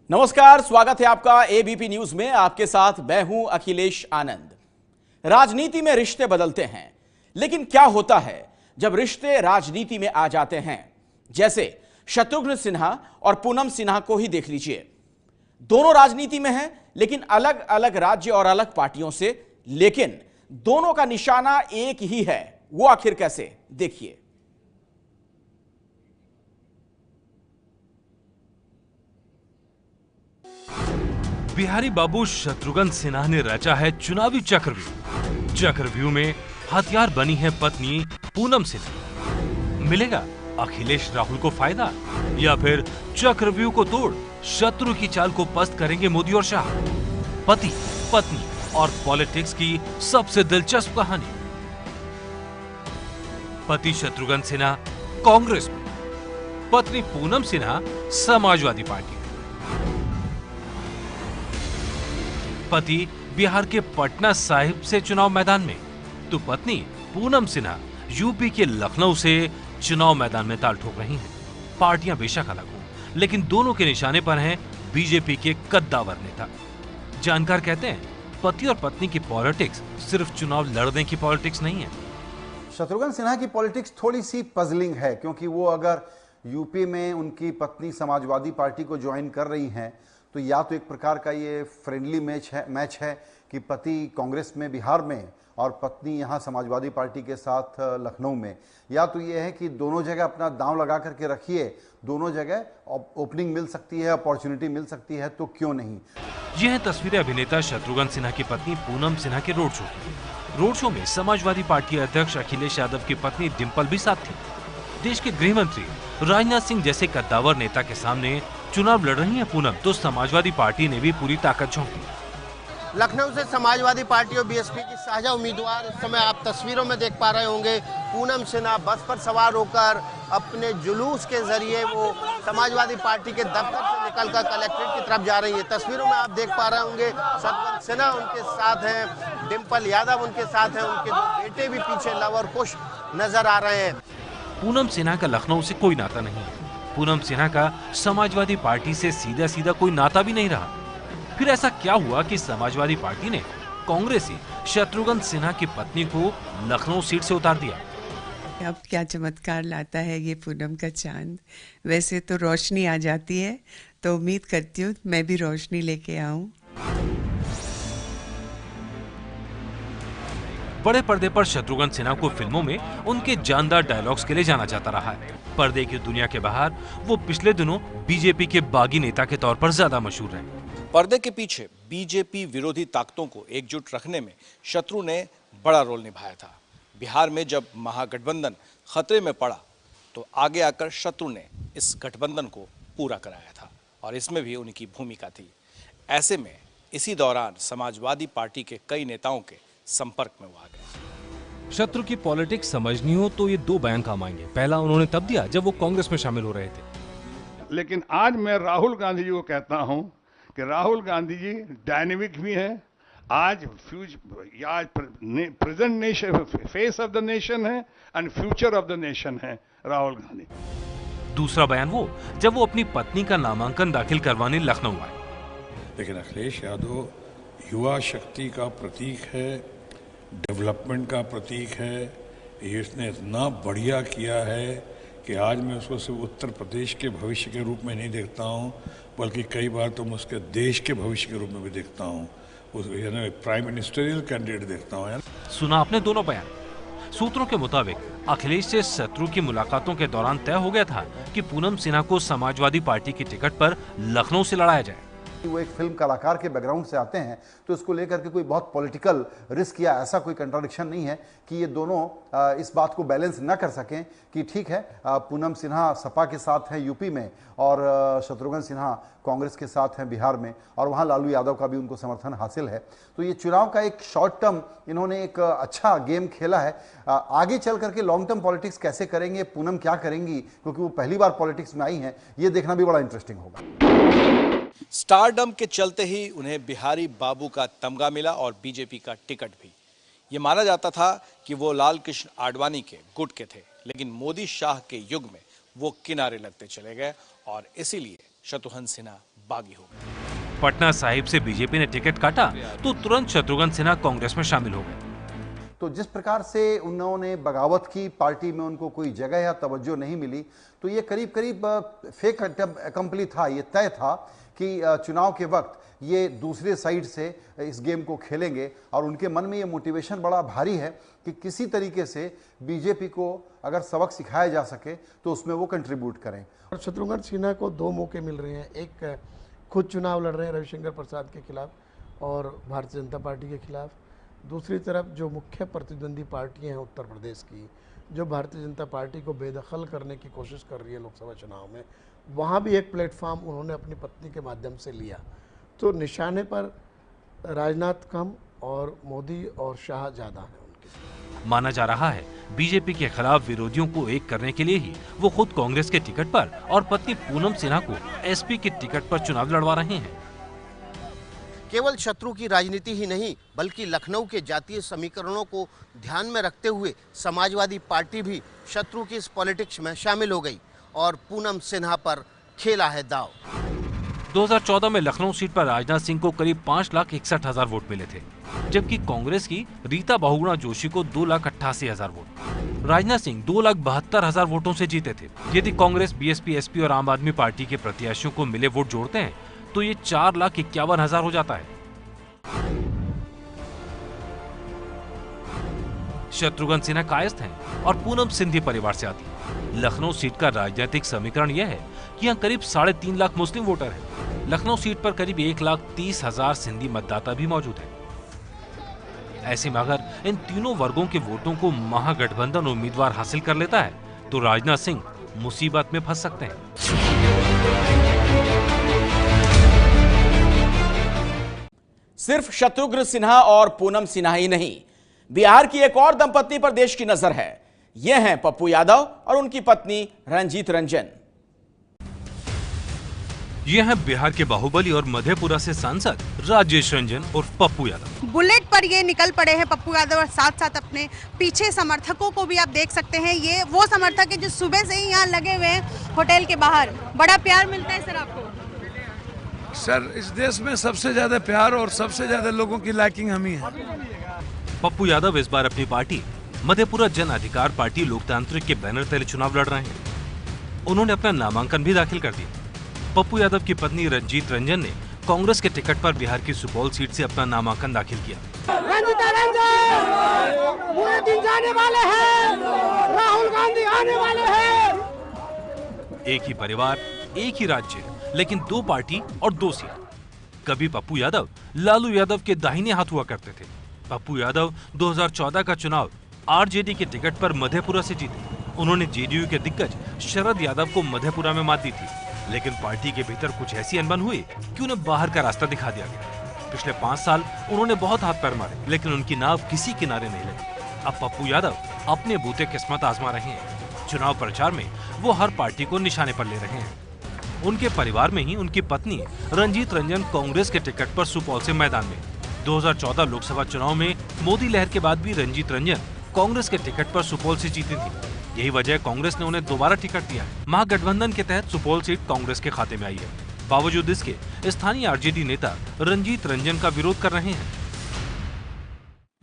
नमस्कार, स्वागत है आपका एबीपी न्यूज में। आपके साथ मैं हूं अखिलेश आनंद। राजनीति में रिश्ते बदलते हैं, लेकिन क्या होता है जब रिश्ते राजनीति में आ जाते हैं? जैसे शत्रुघ्न सिन्हा और पूनम सिन्हा को ही देख लीजिए। दोनों राजनीति में हैं, लेकिन अलग अलग राज्य और अलग पार्टियों से, लेकिन दोनों का निशाना एक ही है। वो आखिर कैसे, देखिए। बिहारी बाबू शत्रुघ्न सिन्हा ने रचा है चुनावी चक्रव्यूह। चक्रव्यूह में हथियार बनी है पत्नी पूनम सिन्हा। मिलेगा अखिलेश राहुल को फायदा, या फिर चक्रव्यूह को तोड़ शत्रु की चाल को पस्त करेंगे मोदी और शाह? पति, पत्नी और पॉलिटिक्स की सबसे दिलचस्प कहानी। पति शत्रुघ्न सिन्हा कांग्रेस में, पत्नी पूनम सिन्हा समाजवादी पार्टी। पति बिहार के पटना साहिब से चुनाव मैदान में, तो पत्नी पूनम सिन्हा यूपी के लखनऊ से चुनाव मैदान में ताल ठोक रही हैं। पार्टियां बेशक अलग हों, लेकिन दोनों के निशाने पर हैं बीजेपी के कद्दावर नेता। जानकार कहते हैं, पति और पत्नी की पॉलिटिक्स सिर्फ चुनाव लड़ने की पॉलिटिक्स नहीं है। शत्रुघ्न सिन्हा की पॉलिटिक्स थोड़ी सी पजलिंग है, क्योंकि वो अगर यूपी में उनकी पत्नी समाजवादी पार्टी को ज्वाइन कर रही हैं, तो या तो एक प्रकार का ये फ्रेंडली मैच है कि पति कांग्रेस में बिहार में और पत्नी यहाँ समाजवादी पार्टी के साथ लखनऊ में, या तो ये है कि दोनों जगह अपना दांव लगा करके रखिए, दोनों जगह ओपनिंग मिल सकती है, अपॉर्चुनिटी मिल सकती है, तो क्यों नहीं। यह तस्वीरें अभिनेता शत्रुघ्न सिन्हा की पत्नी पूनम सिन्हा के रोड शो की। रोड शो में समाजवादी पार्टी अध्यक्ष अखिलेश यादव की पत्नी डिंपल भी साथ थी। देश के गृह मंत्री राजनाथ सिंह जैसे कद्दावर नेता के सामने चुनाव लड़ रही है पूनम, तो समाजवादी पार्टी ने भी पूरी ताकत झोंकी। लखनऊ से समाजवादी पार्टी और बीएसपी की साझा उम्मीदवार इस समय आप तस्वीरों में देख पा रहे होंगे। पूनम सिन्हा बस पर सवार होकर अपने जुलूस के जरिए वो समाजवादी पार्टी के दफ्तर से निकलकर कलेक्ट्रेट की तरफ जा रही है। तस्वीरों में आप देख पा रहे होंगे शत्रुघ्न सिन्हा उनके साथ हैं, डिंपल यादव उनके साथ हैं, उनके दो बेटे भी पीछे लव और कुश नजर आ रहे हैं। पूनम सिन्हा का लखनऊ से कोई नाता नहीं है। पूनम सिन्हा का समाजवादी पार्टी से सीधा सीधा कोई नाता भी नहीं रहा। फिर ऐसा क्या हुआ कि समाजवादी पार्टी ने कांग्रेसी शत्रुघ्न सिन्हा की पत्नी को लखनऊ सीट से उतार दिया? अब क्या चमत्कार लाता है ये पूनम का चांद। वैसे तो रोशनी आ जाती है, तो उम्मीद करती हूँ मैं भी रोशनी लेके आऊं। बड़े पर्दे पर शत्रुघ्न सिन्हा को फिल्मों में उनके जानदार डायलॉग्स के लिए जाना जाता रहा है। पर्दे की दुनिया के बाहर वो पिछले दिनों बीजेपी के बागी नेता के तौर पर ज्यादा मशहूर हैं। पर्दे के पीछे बीजेपी विरोधी ताकतों को एकजुट रखने में शत्रु ने बड़ा रोल निभाया था। बिहार में जब महागठबंधन खतरे में पड़ा, तो आगे आकर शत्रु ने इस गठबंधन को पूरा कराया था, और इसमें भी उनकी भूमिका थी। ऐसे में इसी दौरान समाजवादी पार्टी के कई नेताओं के संपर्क में वो आ गए। शत्रु की पॉलिटिक्स समझनी हो तो ये दो बयान काम आएंगे। पहला उन्होंने तब दिया जब वो कांग्रेस में शामिल हो रहे थे। लेकिन आज मैं राहुल गांधी जी को कहता हूं कि राहुल गांधी जी डायनेमिक भी हैं। आज present nation, face of the nation है and future of the nation है राहुल गांधी। दूसरा बयान वो जब वो अपनी पत्नी का नामांकन दाखिल करवाने लखनऊ आए। लेकिन अखिलेश यादव युवा शक्ति का प्रतीक है, डेवलपमेंट का प्रतीक है। ये इसने इतना बढ़िया किया है कि आज मैं उसको सिर्फ उत्तर प्रदेश के भविष्य के रूप में नहीं देखता हूँ, बल्कि कई बार तो मैं उसके देश के भविष्य के रूप में भी देखता हूँ। यानी प्राइम मिनिस्टरियल कैंडिडेट देखता हूँ यार। सुना आपने दोनों बयान। सूत्रों के मुताबिक अखिलेश से शत्रु की मुलाकातों के दौरान तय हो गया था कि पूनम सिन्हा को समाजवादी पार्टी की टिकट पर लखनऊ से लड़ाया जाए। वो एक फिल्म कलाकार के बैकग्राउंड से आते हैं, तो इसको लेकर के कोई बहुत पॉलिटिकल रिस्क या ऐसा कोई कंट्राडिक्शन नहीं है कि ये दोनों इस बात को बैलेंस न कर सकें कि ठीक है पूनम सिन्हा सपा के साथ हैं यूपी में और शत्रुघ्न सिन्हा कांग्रेस के साथ हैं बिहार में, और वहाँ लालू यादव का भी उनको समर्थन हासिल है। तो ये चुनाव का एक शॉर्ट टर्म इन्होंने एक अच्छा गेम खेला है। आगे चल करके लॉन्ग टर्म पॉलिटिक्स कैसे करेंगे, पूनम क्या करेंगी, क्योंकि वो पहली बार पॉलिटिक्स में आई हैं, ये देखना भी बड़ा इंटरेस्टिंग होगा। स्टारडम के चलते ही उन्हें बिहारी बाबू का तमगा मिला और बीजेपी का टिकट भी। ये माना जाता था कि वो लाल कृष्ण आडवाणी के गुट के थे, लेकिन मोदी शाह के युग में वो किनारे लगते चले गए और इसीलिए शत्रुघ्न सिन्हा बागी हो गए। पटना साहिब से बीजेपी ने टिकट काटा तो तुरंत शत्रुघ्न सिन्हा कांग्रेस में शामिल हो गए। तो जिस प्रकार से उन्होंने बगावत की, पार्टी में उनको कोई जगह या तवज्जो नहीं मिली, तो ये करीब करीब फेक अकम्पली था। ये तय था कि चुनाव के वक्त ये दूसरे साइड से इस गेम को खेलेंगे और उनके मन में ये मोटिवेशन बड़ा भारी है कि किसी तरीके से बीजेपी को अगर सबक सिखाया जा सके तो उसमें वो कंट्रीब्यूट करें। और शत्रुघ्न सिन्हा को दो मौके मिल रहे हैं, एक खुद चुनाव लड़ रहे हैं रविशंकर प्रसाद के खिलाफ और भारतीय जनता पार्टी के खिलाफ, दूसरी तरफ जो मुख्य प्रतिद्वंदी पार्टियां हैं उत्तर प्रदेश की, जो भारतीय जनता पार्टी को बेदखल करने की कोशिश कर रही है लोकसभा चुनाव में, वहाँ भी एक प्लेटफॉर्म उन्होंने अपनी पत्नी के माध्यम से लिया। तो निशाने पर राजनाथ कम और मोदी और शाह ज़्यादा है उनके। माना जा रहा है बीजेपी के खिलाफ विरोधियों को एक करने के लिए ही वो खुद कांग्रेस के टिकट पर और पत्नी पूनम सिन्हा को एसपी के टिकट पर चुनाव लड़वा रहे हैं। केवल शत्रु की राजनीति ही नहीं बल्कि लखनऊ के जातीय समीकरणों को ध्यान में रखते हुए समाजवादी पार्टी भी शत्रु की इस पॉलिटिक्स में शामिल हो गई और पूनम सिन्हा पर खेला है दाव। 2014 में लखनऊ सीट पर राजनाथ सिंह को करीब 5,61,000 वोट मिले थे, जबकि कांग्रेस की रीता बहुगुणा जोशी को 2,88,000 वोट। राजनाथ सिंह 2,72,000 वोटों से जीते थे। यदि कांग्रेस, बीएसपी, एसपी और आम आदमी पार्टी के प्रत्याशियों को मिले वोट जोड़ते हैं तो ये 4,51,000 हो जाता है। शत्रुघ्न सिन्हा कायस्थ हैं और पूनम सिंधी परिवार से आती है। लखनऊ सीट का राजनीतिक समीकरण यह है कि यहाँ करीब 3.5 लाख मुस्लिम वोटर हैं। लखनऊ सीट पर करीब 1,30,000 सिंधी मतदाता भी मौजूद हैं। ऐसे में अगर इन तीनों वर्गों के वोटों को महागठबंधन उम्मीदवार हासिल कर लेता है तो राजनाथ सिंह मुसीबत में फंस सकते हैं। सिर्फ शत्रुघ्न सिन्हा और पूनम सिन्हा ही नहीं, बिहार की एक और दंपत्ति पर देश की नजर है। ये हैं पप्पू यादव और उनकी पत्नी रंजीत रंजन। ये हैं बिहार के बाहुबली और मधेपुरा से सांसद राजेश रंजन और पप्पू यादव। बुलेट पर ये निकल पड़े हैं पप्पू यादव और साथ साथ अपने पीछे समर्थकों को भी आप देख सकते हैं। ये वो समर्थक है जो सुबह से ही यहाँ लगे हुए हैं होटल के बाहर। बड़ा प्यार मिलता है सर आपको? सर इस देश में सबसे ज्यादा प्यार और सबसे ज्यादा लोगों की लाइकिंग हम ही है। पप्पू यादव इस बार अपनी पार्टी मधेपुरा जन अधिकार पार्टी लोकतांत्रिक के बैनर तले चुनाव लड़ रहे हैं। उन्होंने अपना नामांकन भी दाखिल कर दिया। पप्पू यादव की पत्नी रंजीत रंजन ने कांग्रेस के टिकट पर बिहार की सुपौल सीट से अपना नामांकन दाखिल किया। रंजीत रंजन पूरे दिन जाने वाले हैं, राहुल गांधी आने वाले हैं। एक ही परिवार, एक ही राज्य, लेकिन दो पार्टी और दो सीट। कभी पप्पू यादव लालू यादव के दाहिने हाथ हुआ करते थे। पप्पू यादव 2014 का चुनाव आरजेडी के टिकट पर मधेपुरा से जीते। उन्होंने जेडीयू के दिग्गज शरद यादव को मधेपुरा में मात दी थी, लेकिन पार्टी के भीतर कुछ ऐसी अनबन हुई कि उन्हें बाहर का रास्ता दिखा दिया गया। पिछले 5 साल उन्होंने बहुत हाथ पैर मारे, लेकिन उनकी नाव किसी किनारे नहीं लगी। अब पप्पू यादव अपने बूते किस्मत आजमा रहे हैं। चुनाव प्रचार में वो हर पार्टी को निशाने पर ले रहे हैं। उनके परिवार में ही उनकी पत्नी रंजीत रंजन कांग्रेस के टिकट पर सुपौल से मैदान में। 2014 लोकसभा चुनाव में मोदी लहर के बाद भी रंजीत रंजन कांग्रेस के टिकट पर सुपौल से जीती थी। यही वजह कांग्रेस ने उन्हें दोबारा टिकट दिया है। महागठबंधन के तहत सुपौल सीट कांग्रेस के खाते में आई है। बावजूद इसके स्थानीय आरजेडी नेता रंजीत रंजन का विरोध कर रहे हैं।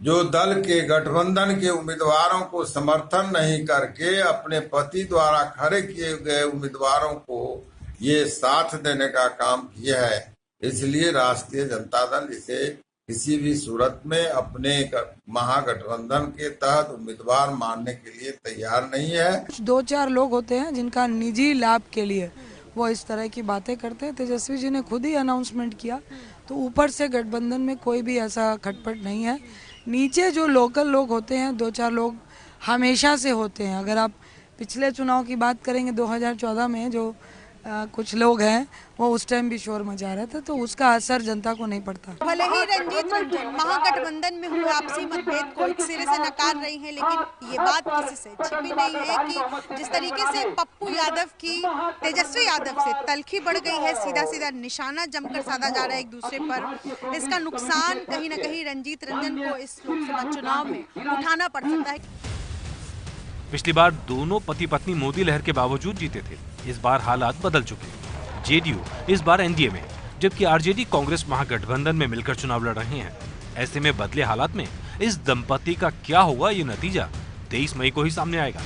जो दल के गठबंधन के उम्मीदवारों को समर्थन नहीं करके अपने पति द्वारा खड़े किए गए उम्मीदवारों को ये साथ देने का काम किया है, इसलिए राष्ट्रीय जनता दल इसे किसी भी सूरत में अपने महागठबंधन के तहत उम्मीदवार मानने के लिए तैयार नहीं है। 2-4 लोग होते हैं जिनका निजी लाभ के लिए वो इस तरह की बातें करते हैं। तेजस्वी जी ने खुद ही अनाउंसमेंट किया, तो ऊपर से गठबंधन में कोई भी ऐसा खटपट नहीं है। नीचे जो लोकल लोग होते हैं, 2-4 लोग हमेशा से होते हैं। अगर आप पिछले चुनाव की बात करेंगे 2014 में जो कुछ लोग हैं वो उस टाइम भी शोर मचा रहे थे, तो उसका असर जनता को नहीं पड़ता। भले ही रंजीत रंजन महागठबंधन में हुए आपसी मतभेद को एक सिरे से नकार रही हैं, लेकिन ये बात किसी से छिपी नहीं है कि जिस तरीके से पप्पू यादव की तेजस्वी यादव से तलखी बढ़ गई है, सीधा सीधा निशाना जमकर साधा जा रहा है एक दूसरे पर, इसका नुकसान कहीं न कहीं रंजीत रंजन को इस लोकसभा चुनाव में उठाना पड़ सकता है। पिछली बार दोनों पति पत्नी मोदी लहर के बावजूद जीते थे। इस बार हालात बदल चुके हैं। जेडीयू इस बार एनडीए में, जबकि आरजेडी कांग्रेस महागठबंधन में मिलकर चुनाव लड़ रहे हैं। ऐसे में बदले हालात में इस दंपति का क्या होगा, ये नतीजा 23 मई को ही सामने आएगा।